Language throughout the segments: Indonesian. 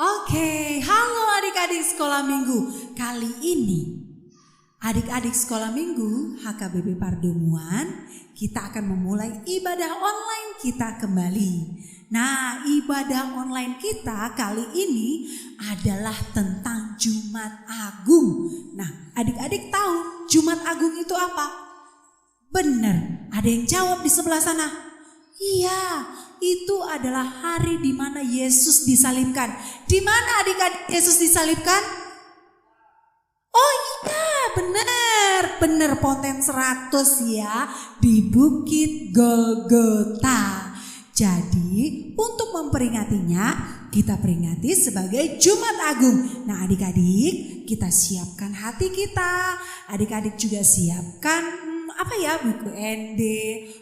Oke, halo adik-adik sekolah minggu. Kali ini adik-adik sekolah minggu HKBP Pardomuan, kita akan memulai ibadah online kita kembali. Nah, ibadah online kita kali ini adalah tentang Jumat Agung. Nah, adik-adik tahu Jumat Agung itu apa? Benar, ada yang jawab di sebelah sana. Iya, itu adalah hari di mana Yesus disalibkan. Di mana adik-adik Yesus disalibkan? Oh iya, benar poten 100 ya, di Bukit Golgota. Jadi untuk memperingatinya, kita peringati sebagai Jumat Agung. Nah adik-adik, kita siapkan hati kita. Adik-adik juga siapkan buku ND,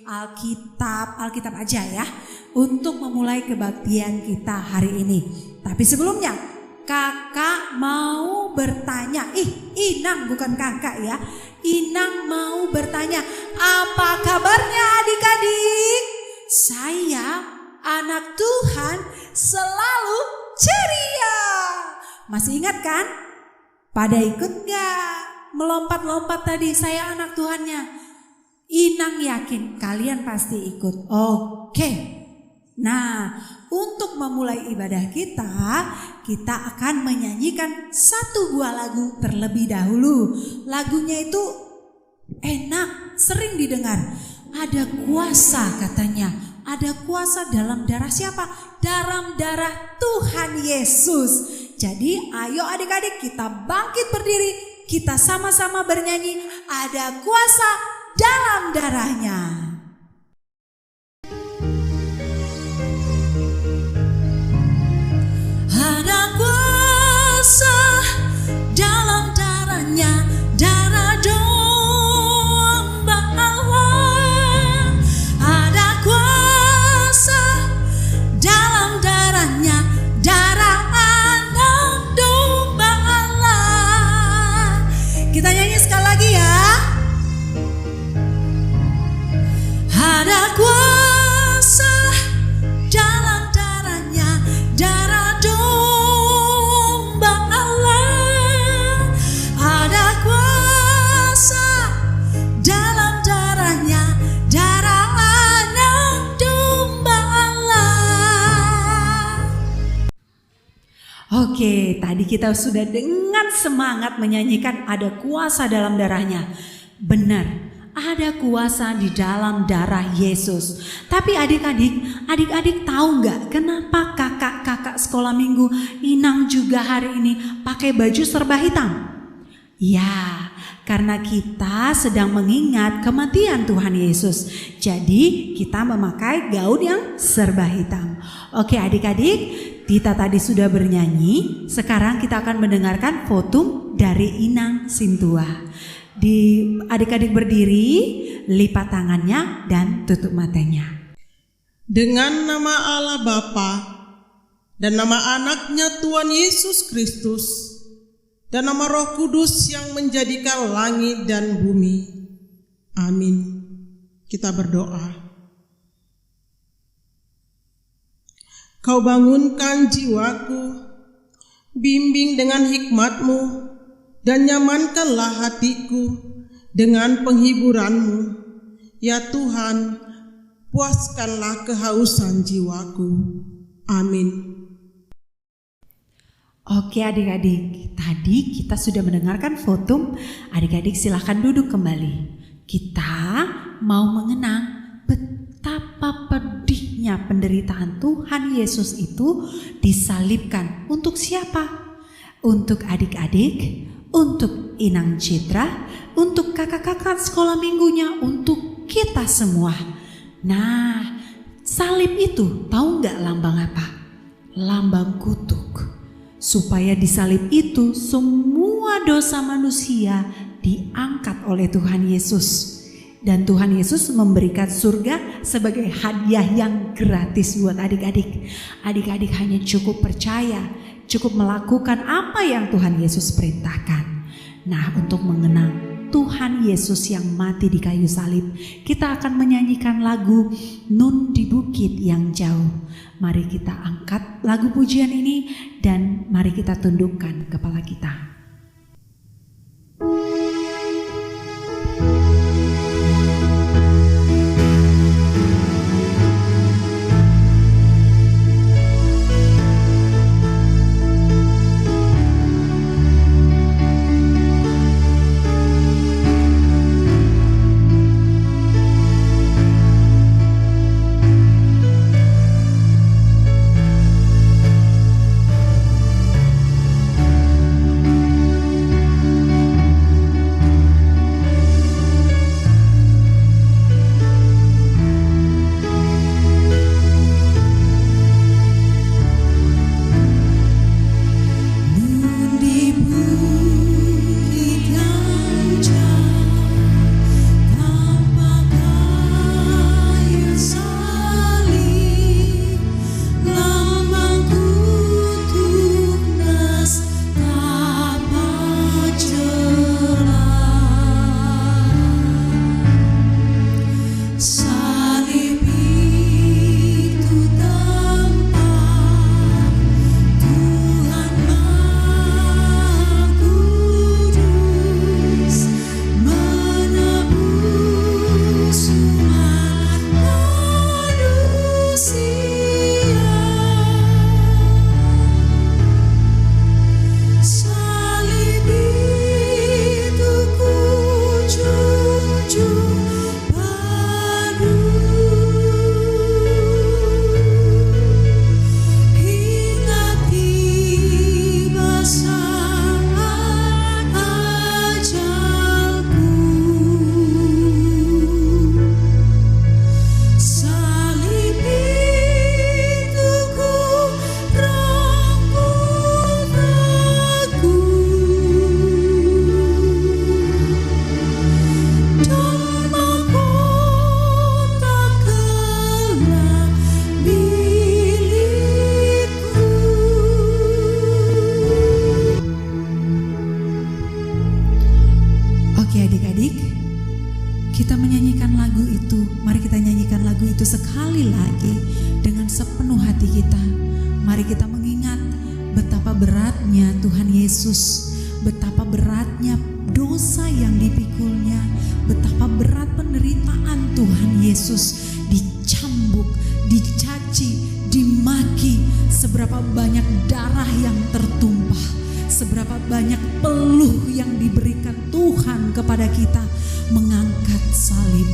Alkitab aja ya, untuk memulai kebaktian kita hari ini. Tapi sebelumnya, kakak mau bertanya. Inang bukan kakak ya. Inang mau bertanya, apa kabarnya adik-adik? Saya anak Tuhan selalu ceria. Masih ingat kan? Pada ikut gak? Melompat-lompat tadi, saya anak Tuhannya. Inang yakin kalian pasti ikut. Oke. Nah, untuk memulai ibadah kita akan menyanyikan satu buah lagu terlebih dahulu. Lagunya itu enak, sering didengar. Ada kuasa katanya. Ada kuasa dalam darah siapa? Dalam darah Tuhan Yesus. Jadi ayo adik-adik kita bangkit berdiri. Kita sama-sama bernyanyi, ada kuasa dalam darahnya. Ada kuasa dalam darahnya, darah domba Allah. Ada kuasa dalam darahnya, darah anak domba Allah. Kita nyanyi sekali lagi ya. Ada kuasa dalam darahnya, darah domba Allah. Ada kuasa dalam darahnya, darah anak domba Allah. Oke, tadi kita sudah dengan semangat menyanyikan ada kuasa dalam darahnya. Benar. Ada kuasa di dalam darah Yesus. Tapi adik-adik tahu nggak kenapa kakak-kakak sekolah minggu Inang juga hari ini pakai baju serba hitam? Ya, karena kita sedang mengingat kematian Tuhan Yesus. Jadi kita memakai gaun yang serba hitam. Oke adik-adik, kita tadi sudah bernyanyi. Sekarang kita akan mendengarkan fotum dari Inang Sintua. Adik-adik berdiri, lipat tangannya dan tutup matanya. Dengan nama Allah Bapa dan nama anaknya Tuhan Yesus Kristus dan nama Roh Kudus yang menjadikan langit dan bumi. Amin. Kita berdoa. Kau bangunkan jiwaku, bimbing dengan hikmat-Mu, dan nyamankanlah hatiku dengan penghiburan-Mu. Ya Tuhan, puaskanlah kehausan jiwaku. Amin. Oke adik-adik, tadi kita sudah mendengarkan fotum. Adik-adik silahkan duduk kembali. Kita mau mengenang betapa pedihnya penderitaan Tuhan Yesus itu disalibkan. Untuk siapa? Untuk adik-adik, untuk Inang Citra, untuk kakak-kakak sekolah minggunya, untuk kita semua. Nah, salib itu tahu nggak lambang apa? Lambang kutuk. Supaya di salib itu semua dosa manusia diangkat oleh Tuhan Yesus. Dan Tuhan Yesus memberikan surga sebagai hadiah yang gratis buat adik-adik. Adik-adik hanya cukup percaya, cukup melakukan apa yang Tuhan Yesus perintahkan. Nah, untuk mengenang Tuhan Yesus yang mati di kayu salib. Kita akan menyanyikan lagu Nun di Bukit yang Jauh. Mari kita angkat lagu pujian ini dan mari kita tundukkan kepala kita. Kita menyanyikan lagu itu, mari kita nyanyikan lagu itu sekali lagi dengan sepenuh hati kita. Mari kita mengingat betapa beratnya Tuhan Yesus, betapa beratnya dosa yang dipikulnya, betapa berat penderitaan Tuhan Yesus, dicambuk, dicaci, dimaki, seberapa banyak darah yang tertumpah, seberapa banyak peluh yang diberikan Tuhan kepada kita mengangkat salib.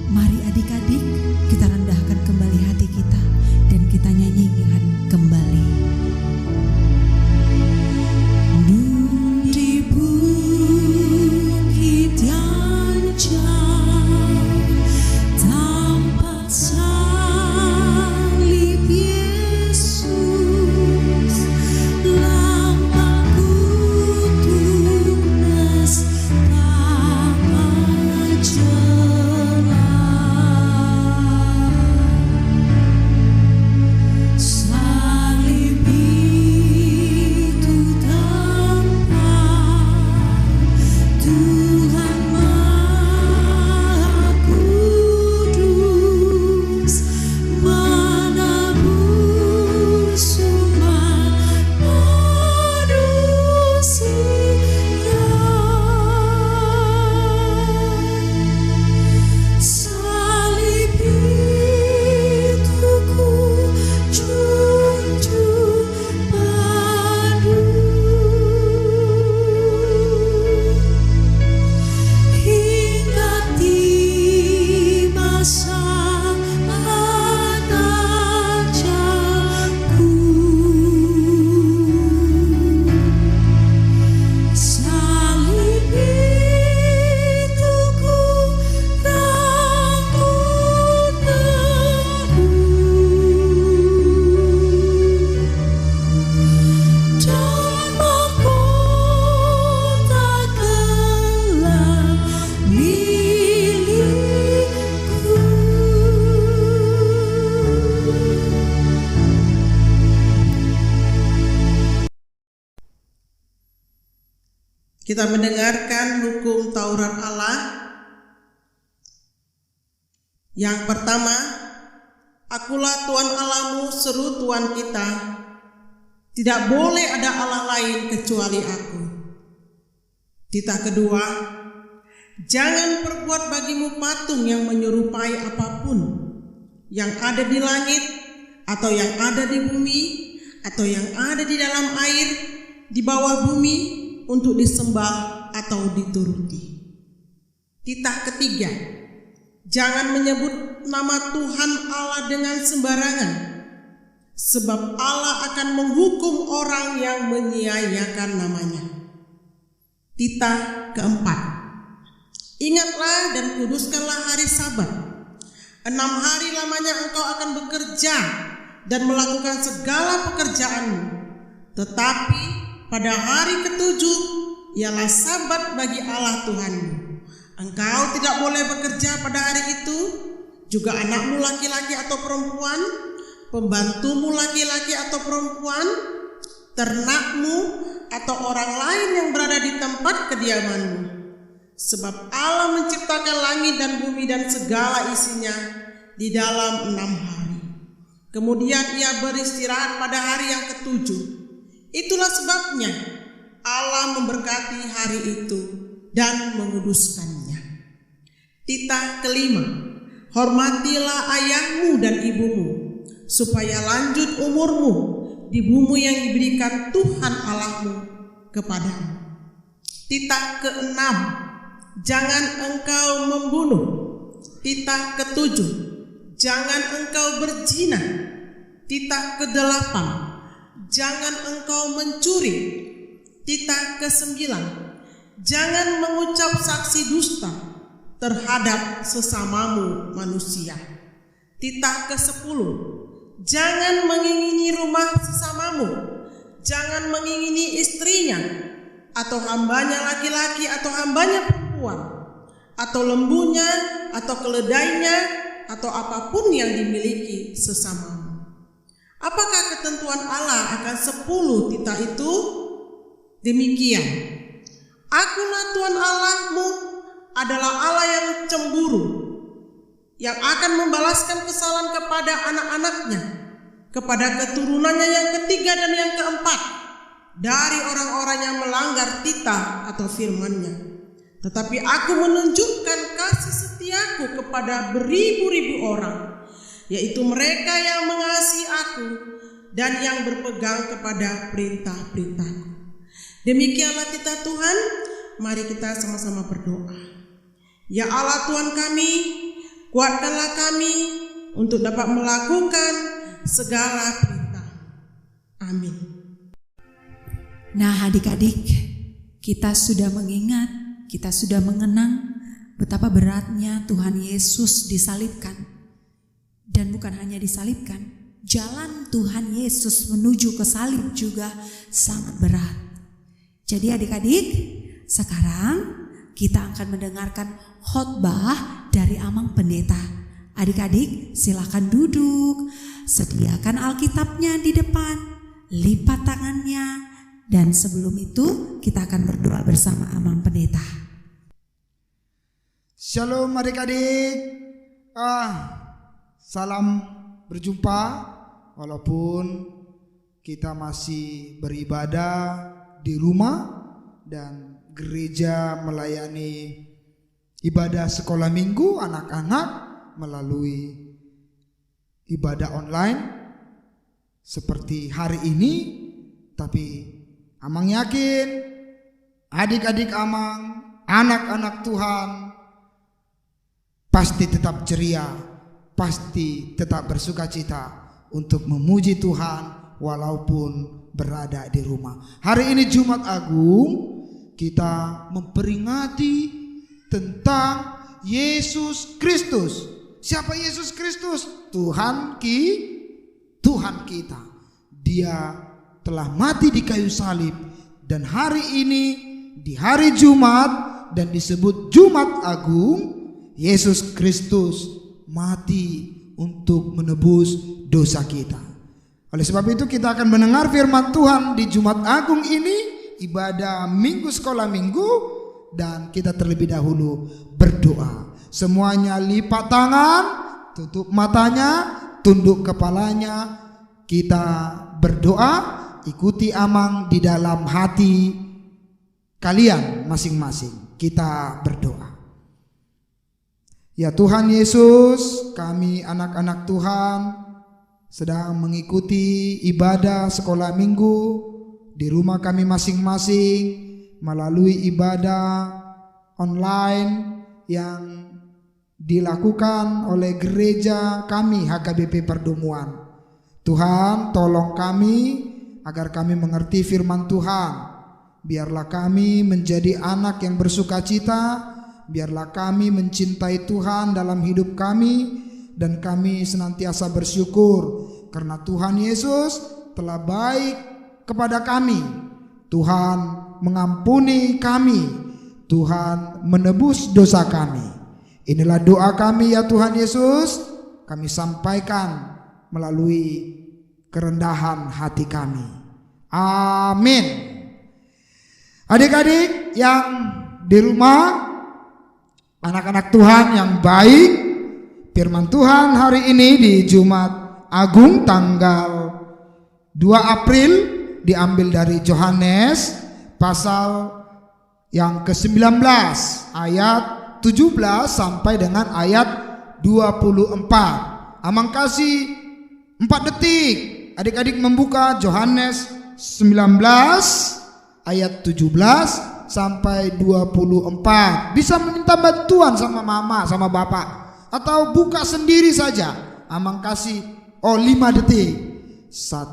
Mari adik-adik kita rendahkan kembali hati kita dan kita nyanyikan kembali. Nun di bukit yang jauh, tampak salib Yesus, lambang kudus Kita mendengarkan hukum Taurat Allah. Yang pertama, akulah Tuhan Allahmu, seru Tuhan kita. Tidak boleh ada Allah lain kecuali aku. Titah kedua, jangan perbuat bagimu patung yang menyerupai apapun yang ada di langit, atau yang ada di bumi, atau yang ada di dalam air, di bawah bumi, untuk disembah atau dituruti. Titah ketiga, jangan menyebut nama Tuhan Allah dengan sembarangan, sebab Allah akan menghukum orang yang menyia-nyiakan namanya. Titah keempat, ingatlah dan kuduskanlah hari Sabat. 6 hari lamanya engkau akan bekerja dan melakukan segala pekerjaanmu. Tetapi pada hari ketujuh ialah Sabat bagi Allah Tuhanmu. Engkau tidak boleh bekerja pada hari itu, juga anakmu laki-laki atau perempuan, pembantumu laki-laki atau perempuan, ternakmu, atau orang lain yang berada di tempat kediamanmu. Sebab Allah menciptakan langit dan bumi dan segala isinya di dalam 6 hari. Kemudian ia beristirahat pada hari yang ketujuh. Itulah sebabnya Allah memberkati hari itu dan menguduskannya. Titah kelima, hormatilah ayahmu dan ibumu, supaya lanjut umurmu di bumi yang diberikan Tuhan Allahmu kepadamu. Titah keenam, jangan engkau membunuh. Titah ketujuh, jangan engkau berzina. Titah kedelapan, jangan engkau mencuri. Titah kesembilan, jangan mengucap saksi dusta terhadap sesamamu manusia. Titah kesepuluh, jangan mengingini rumah sesamamu, jangan mengingini istrinya, atau hambanya laki-laki atau hambanya perempuan, atau lembunya, atau keledainya, atau apapun yang dimiliki sesamamu. Apakah ketentuan Allah akan 10 titah itu? Demikian, akulah Tuhan Allahmu adalah Allah yang cemburu, yang akan membalaskan kesalahan kepada anak-anaknya, kepada keturunannya yang ketiga dan yang keempat, dari orang-orang yang melanggar titah atau firman-Nya. Tetapi aku menunjukkan kasih setiaku kepada beribu-ribu orang, yaitu mereka yang mengasihi aku dan yang berpegang kepada perintah-perintahku. Demikianlah titah Tuhan. Mari kita sama-sama berdoa. Ya Allah Tuhan kami, kuatkanlah kami untuk dapat melakukan segala perintah. Amin. Nah adik-adik, kita sudah mengingat, kita sudah mengenang betapa beratnya Tuhan Yesus disalibkan. Dan bukan hanya disalibkan, jalan Tuhan Yesus menuju ke salib juga sangat berat. Jadi adik-adik, sekarang kita akan mendengarkan khotbah dari Amang Pendeta. Adik-adik silakan duduk, sediakan Alkitabnya di depan, lipat tangannya, dan sebelum itu kita akan berdoa bersama Amang Pendeta. Shalom adik-adik, salam berjumpa walaupun kita masih beribadah di rumah dan gereja melayani ibadah sekolah minggu anak-anak melalui ibadah online seperti hari ini. Tapi Amang yakin adik-adik Amang, anak-anak Tuhan pasti tetap ceria, pasti tetap bersukacita untuk memuji Tuhan walaupun berada di rumah. Hari ini Jumat Agung, kita memperingati tentang Yesus Kristus. Siapa Yesus Kristus? Tuhan kita. Dia telah mati di kayu salib, dan hari ini di hari Jumat dan disebut Jumat Agung, Yesus Kristus mati untuk menebus dosa kita. Oleh sebab itu kita akan mendengar firman Tuhan di Jumat Agung ini ibadah minggu sekolah minggu, dan kita terlebih dahulu berdoa. Semuanya lipat tangan, tutup matanya, tunduk kepalanya. Kita berdoa, ikuti Amang di dalam hati kalian masing-masing. Kita berdoa. Ya Tuhan Yesus, kami anak-anak Tuhan sedang mengikuti ibadah sekolah minggu di rumah kami masing-masing melalui ibadah online yang dilakukan oleh gereja kami HKBP Perdomuan. Tuhan, tolong kami agar kami mengerti firman Tuhan. Biarlah kami menjadi anak yang bersukacita. Biarlah kami mencintai Tuhan dalam hidup kami, dan kami senantiasa bersyukur karena Tuhan Yesus telah baik kepada kami. Tuhan mengampuni kami, Tuhan menebus dosa kami. Inilah doa kami ya Tuhan Yesus, kami sampaikan melalui kerendahan hati kami. Amin. Adik-adik yang di rumah, anak-anak Tuhan yang baik, firman Tuhan hari ini di Jumat Agung tanggal 2 April diambil dari Yohanes pasal yang ke-19 ayat 17 sampai dengan ayat 24. Amang kasih 4 detik adik-adik membuka Yohanes 19 ayat 17 sampai 24. Bisa meminta bantuan sama mama, sama bapak, atau buka sendiri saja. Amang kasih 5 detik. 1,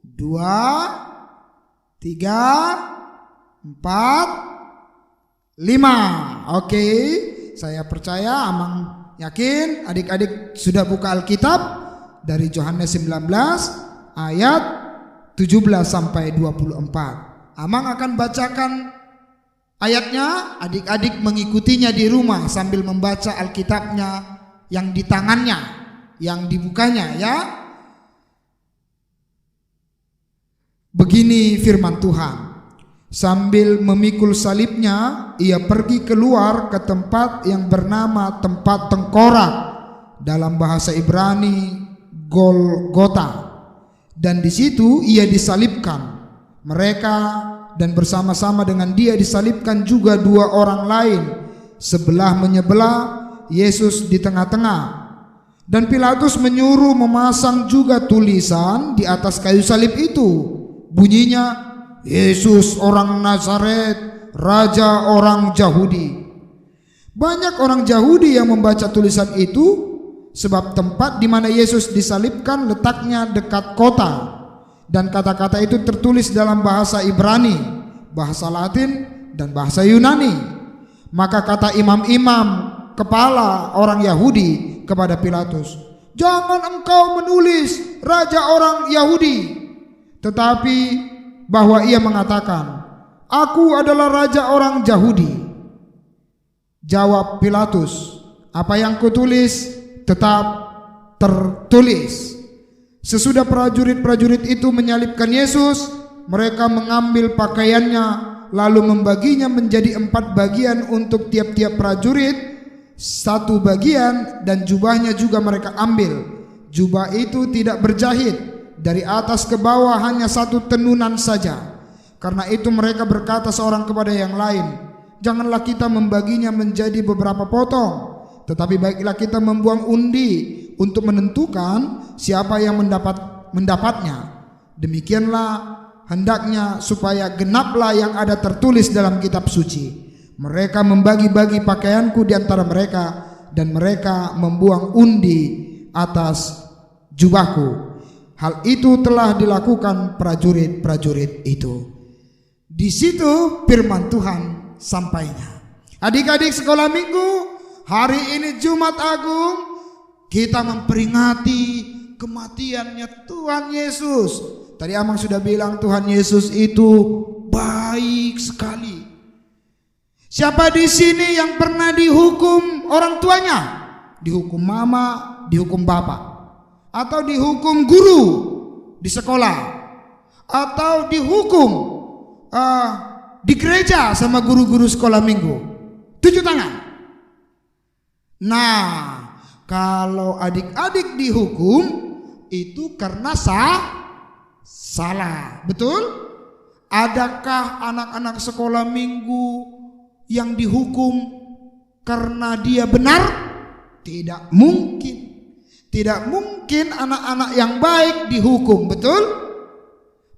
2, 3, 4, 5. Oke, saya percaya, Amang yakin adik-adik sudah buka Alkitab dari Yohanes 19 ayat 17 sampai 24. Amang akan bacakan ayatnya, adik-adik mengikutinya di rumah sambil membaca Alkitabnya yang di tangannya, yang dibukanya ya. Begini firman Tuhan. Sambil memikul salibnya, ia pergi keluar ke tempat yang bernama tempat tengkorak, dalam bahasa Ibrani Golgota. Dan di situ ia disalibkan. Mereka dan bersama-sama dengan dia disalibkan juga 2 orang lain, sebelah menyebelah, Yesus di tengah-tengah. Dan Pilatus menyuruh memasang juga tulisan di atas kayu salib itu. Bunyinya, Yesus orang Nazaret, Raja orang Yahudi. Banyak orang Yahudi yang membaca tulisan itu, sebab tempat di mana Yesus disalibkan letaknya dekat kota. Dan kata-kata itu tertulis dalam bahasa Ibrani, bahasa Latin, dan bahasa Yunani. Maka kata imam-imam kepala orang Yahudi kepada Pilatus, "Jangan engkau menulis Raja orang Yahudi, tetapi bahwa ia mengatakan, Aku adalah Raja orang Yahudi." Jawab Pilatus, "Apa yang kutulis tetap tertulis." Sesudah prajurit-prajurit itu menyalibkan Yesus, mereka mengambil pakaiannya lalu membaginya menjadi 4 bagian untuk tiap-tiap prajurit, 1 bagian, dan jubahnya juga mereka ambil. Jubah itu tidak berjahit, dari atas ke bawah hanya 1 tenunan saja. Karena itu mereka berkata seorang kepada yang lain, "Janganlah kita membaginya menjadi beberapa potong, tetapi baiklah kita membuang undi untuk menentukan siapa yang mendapatnya. Demikianlah hendaknya supaya genaplah yang ada tertulis dalam kitab suci. Mereka membagi-bagi pakaianku di antara mereka, dan mereka membuang undi atas jubahku." Hal itu telah dilakukan prajurit-prajurit itu. Di situ firman Tuhan sampainya. Adik-adik sekolah minggu, hari ini Jumat Agung, kita memperingati kematiannya Tuhan Yesus. Tadi Amang sudah bilang Tuhan Yesus itu baik sekali. Siapa di sini yang pernah dihukum orang tuanya? Dihukum mama, dihukum bapak, atau dihukum guru di sekolah, atau dihukum di gereja sama guru-guru sekolah minggu? 7 tangan. Nah, kalau adik-adik dihukum itu karena salah, betul? Adakah anak-anak sekolah minggu yang dihukum karena dia benar? Tidak mungkin. Tidak mungkin anak-anak yang baik dihukum, betul?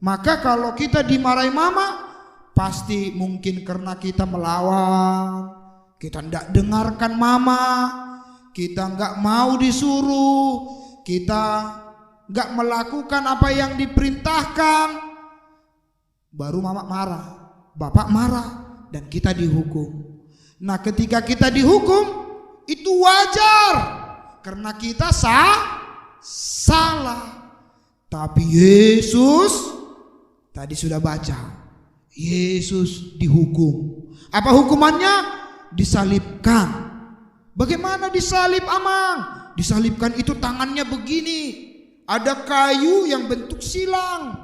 Maka kalau kita dimarahi mama, pasti mungkin karena kita melawan, kita tidak dengarkan mama, kita nggak mau disuruh, kita nggak melakukan apa yang diperintahkan. Baru mama marah, bapak marah, dan kita dihukum. Nah, ketika kita dihukum, itu wajar karena kita salah. Tapi Yesus tadi sudah baca, Yesus dihukum. Apa hukumannya? Disalibkan. Bagaimana disalib, Amang? Disalibkan itu tangannya begini, ada kayu yang bentuk silang.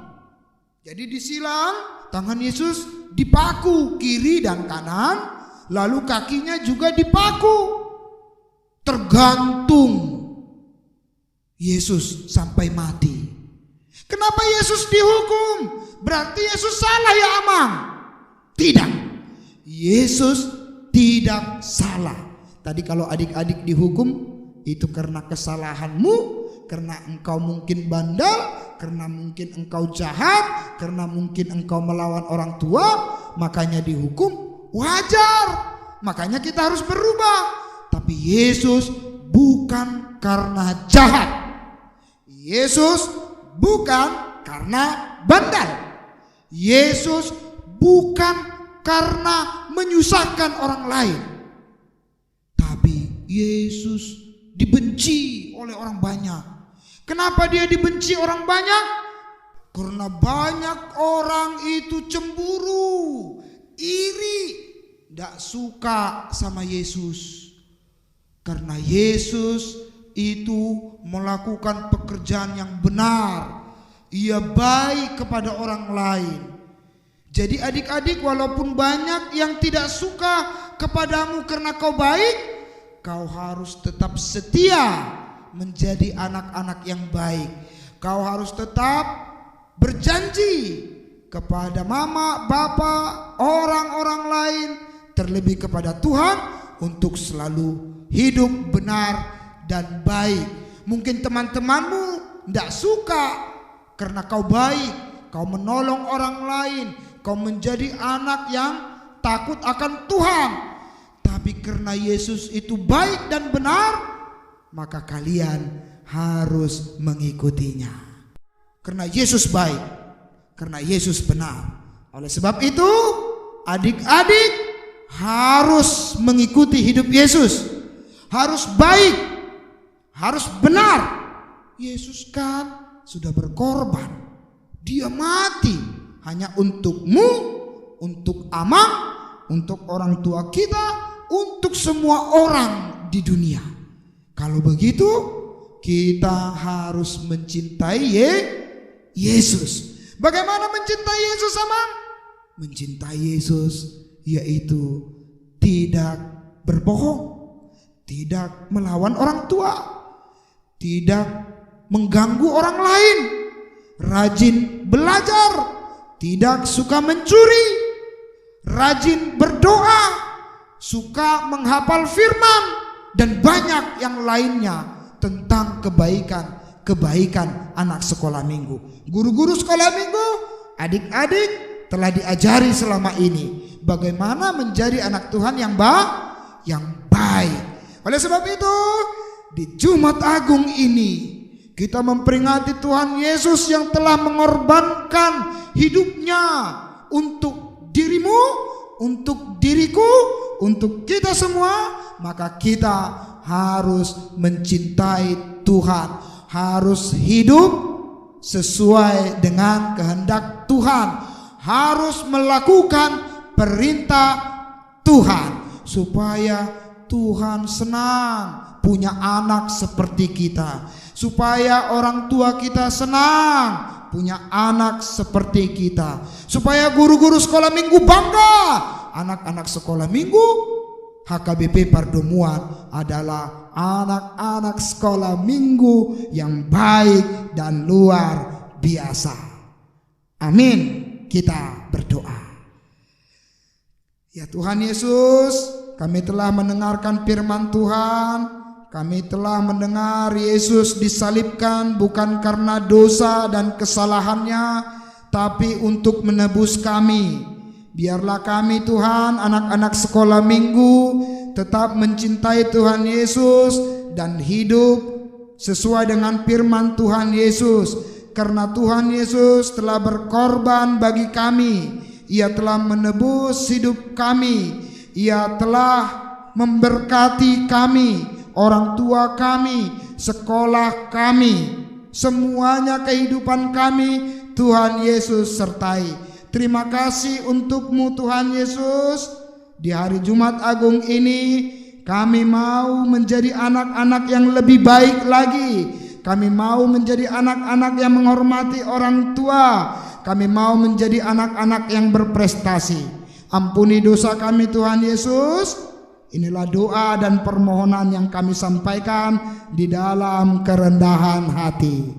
Jadi disilang, tangan Yesus dipaku kiri dan kanan, lalu kakinya juga dipaku. Tergantung Yesus sampai mati. Kenapa Yesus dihukum? Berarti Yesus salah ya, Amang? Tidak. Yesus tidak salah. Tadi kalau adik-adik dihukum itu karena kesalahanmu, karena engkau mungkin bandel, karena mungkin engkau jahat, karena mungkin engkau melawan orang tua, makanya dihukum. Wajar. Makanya kita harus berubah. Tapi Yesus bukan karena jahat. Yesus bukan karena bandel. Yesus bukan karena menyusahkan orang lain. Tapi Yesus dibenci oleh orang banyak. Kenapa dia dibenci orang banyak? Karena banyak orang itu cemburu, iri, tidak suka sama Yesus. Karena Yesus itu melakukan pekerjaan yang benar. Ia baik kepada orang lain. Jadi adik-adik, walaupun banyak yang tidak suka kepadamu karena kau baik, kau harus tetap setia menjadi anak-anak yang baik. Kau harus tetap berjanji kepada mama, bapak, orang-orang lain, terlebih kepada Tuhan, untuk selalu hidup benar dan baik. Mungkin teman-temanmu tidak suka karena kau baik, kau menolong orang lain, kau menjadi anak yang takut akan Tuhan. Tapi karena Yesus itu baik dan benar, maka kalian harus mengikutinya. Karena Yesus baik, karena Yesus benar. Oleh sebab itu, adik-adik harus mengikuti hidup Yesus. Harus baik, harus benar. Yesus kan sudah berkorban. Dia mati hanya untukmu, untuk Amang, untuk orang tua kita, untuk semua orang di dunia. Kalau begitu, kita harus mencintai Yesus. Bagaimana mencintai Yesus, Amang? Mencintai Yesus yaitu tidak berbohong, tidak melawan orang tua, tidak mengganggu orang lain, rajin belajar, tidak suka mencuri, rajin berdoa, suka menghafal firman, dan banyak yang lainnya tentang kebaikan anak sekolah minggu. Guru-guru sekolah minggu, adik-adik telah diajari selama ini bagaimana menjadi anak Tuhan yang baik. Oleh sebab itu, di Jumat Agung ini kita memperingati Tuhan Yesus yang telah mengorbankan hidupnya untuk dirimu, untuk diriku, untuk kita semua. Maka kita harus mencintai Tuhan, harus hidup sesuai dengan kehendak Tuhan, harus melakukan perintah Tuhan, supaya Tuhan senang punya anak seperti kita, supaya orang tua kita senang punya anak seperti kita. Supaya guru-guru sekolah minggu bangga. Anak-anak sekolah minggu HKBP Pardomuan adalah anak-anak sekolah minggu yang baik dan luar biasa. Amin. Kita berdoa. Ya Tuhan Yesus, kami telah mendengarkan firman Tuhan. Kami telah mendengar Yesus disalibkan bukan karena dosa dan kesalahannya, tapi untuk menebus kami. Biarlah kami Tuhan, anak-anak sekolah minggu, tetap mencintai Tuhan Yesus dan hidup sesuai dengan firman Tuhan Yesus. Karena Tuhan Yesus telah berkorban bagi kami. Ia telah menebus hidup kami. Ia telah memberkati kami, orang tua kami, sekolah kami, semuanya kehidupan kami Tuhan Yesus sertai. Terima kasih untukmu Tuhan Yesus. Di hari Jumat Agung ini kami mau menjadi anak-anak yang lebih baik lagi. Kami mau menjadi anak-anak yang menghormati orang tua. Kami mau menjadi anak-anak yang berprestasi. Ampuni dosa kami Tuhan Yesus. Inilah doa dan permohonan yang kami sampaikan di dalam kerendahan hati.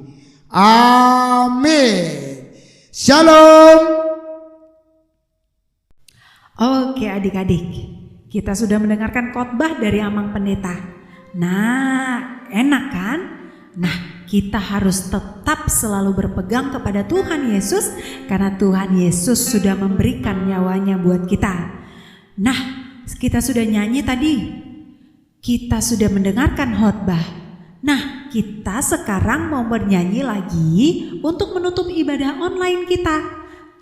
Amin. Shalom. Oke adik-adik, kita sudah mendengarkan khotbah dari Amang Pendeta. Nah, enak kan? Nah, kita harus tetap selalu berpegang kepada Tuhan Yesus, karena Tuhan Yesus sudah memberikan nyawanya buat kita. Nah, kita sudah nyanyi tadi, kita sudah mendengarkan khotbah. Nah, kita sekarang mau bernyanyi lagi untuk menutup ibadah online kita.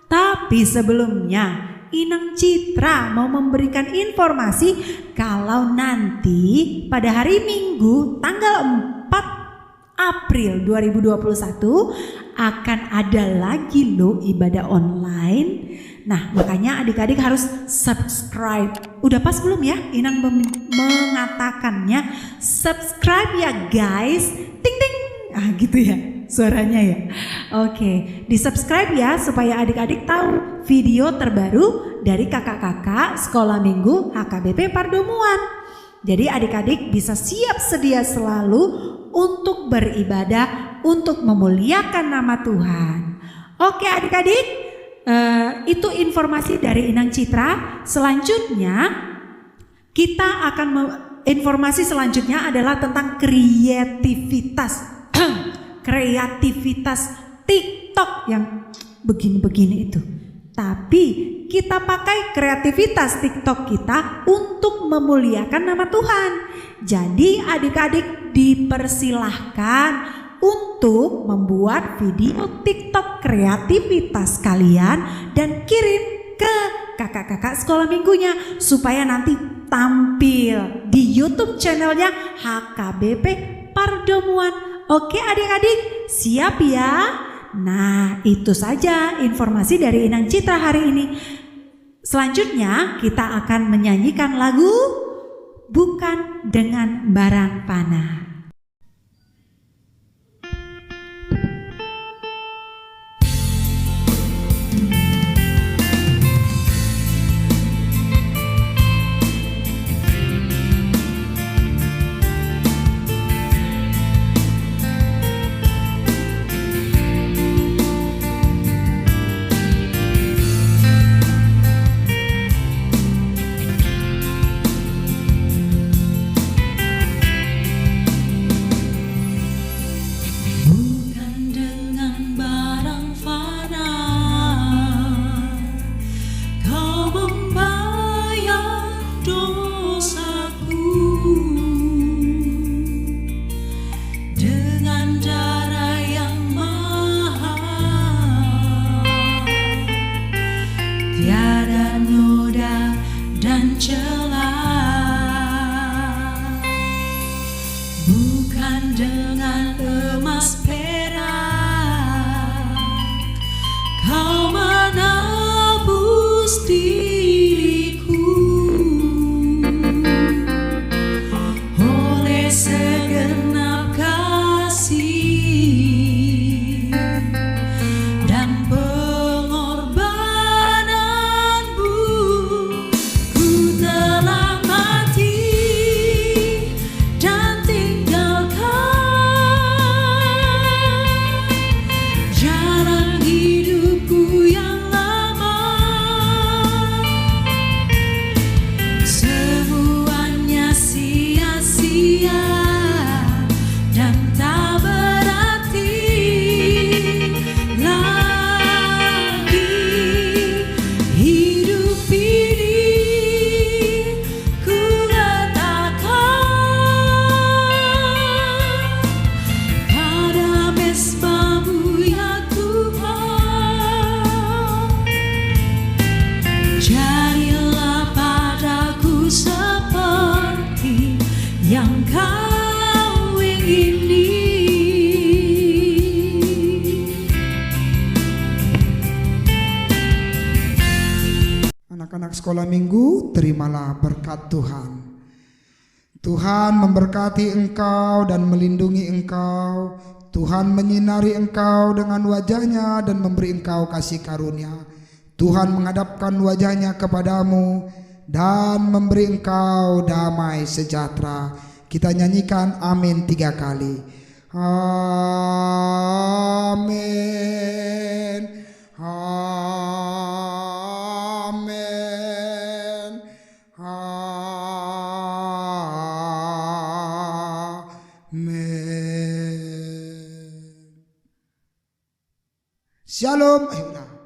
Tapi sebelumnya, Inang Citra mau memberikan informasi kalau nanti pada hari Minggu tanggal 4 April 2021 akan ada lagi loh ibadah online. Nah, makanya adik-adik harus subscribe. Udah pas belum ya Inang mengatakannya? Subscribe ya guys. Ting ting. Ah gitu ya suaranya ya. Oke, di subscribe ya supaya adik-adik tahu video terbaru dari kakak-kakak sekolah minggu HKBP Pardomuan. Jadi adik-adik bisa siap sedia selalu untuk beribadah, untuk memuliakan nama Tuhan. Oke adik-adik, itu informasi dari Inang Citra. Selanjutnya kita akan informasi selanjutnya adalah tentang kreativitas. Kreativitas TikTok yang begini-begini itu. Tapi kita pakai kreativitas TikTok kita untuk memuliakan nama Tuhan. Jadi adik-adik dipersilahkan untuk membuat video TikTok kreativitas kalian dan kirim ke kakak-kakak sekolah minggunya supaya nanti tampil di YouTube channelnya HKBP Pardomuan. Oke adik-adik, siap ya? Nah, itu saja informasi dari Inang Citra hari ini. Selanjutnya kita akan menyanyikan lagu Bukan Dengan Barang Panah. Engkau ingini. Anak-anak sekolah minggu, terimalah berkat Tuhan. Tuhan memberkati engkau dan melindungi engkau. Tuhan menyinari engkau dengan wajahnya dan memberi engkau kasih karunia. Tuhan menghadapkan wajahnya kepadamu dan memberi engkau damai sejahtera. Kita nyanyikan amin 3 kali. Amin. Amin. Amin. Shalom. Ayo udah.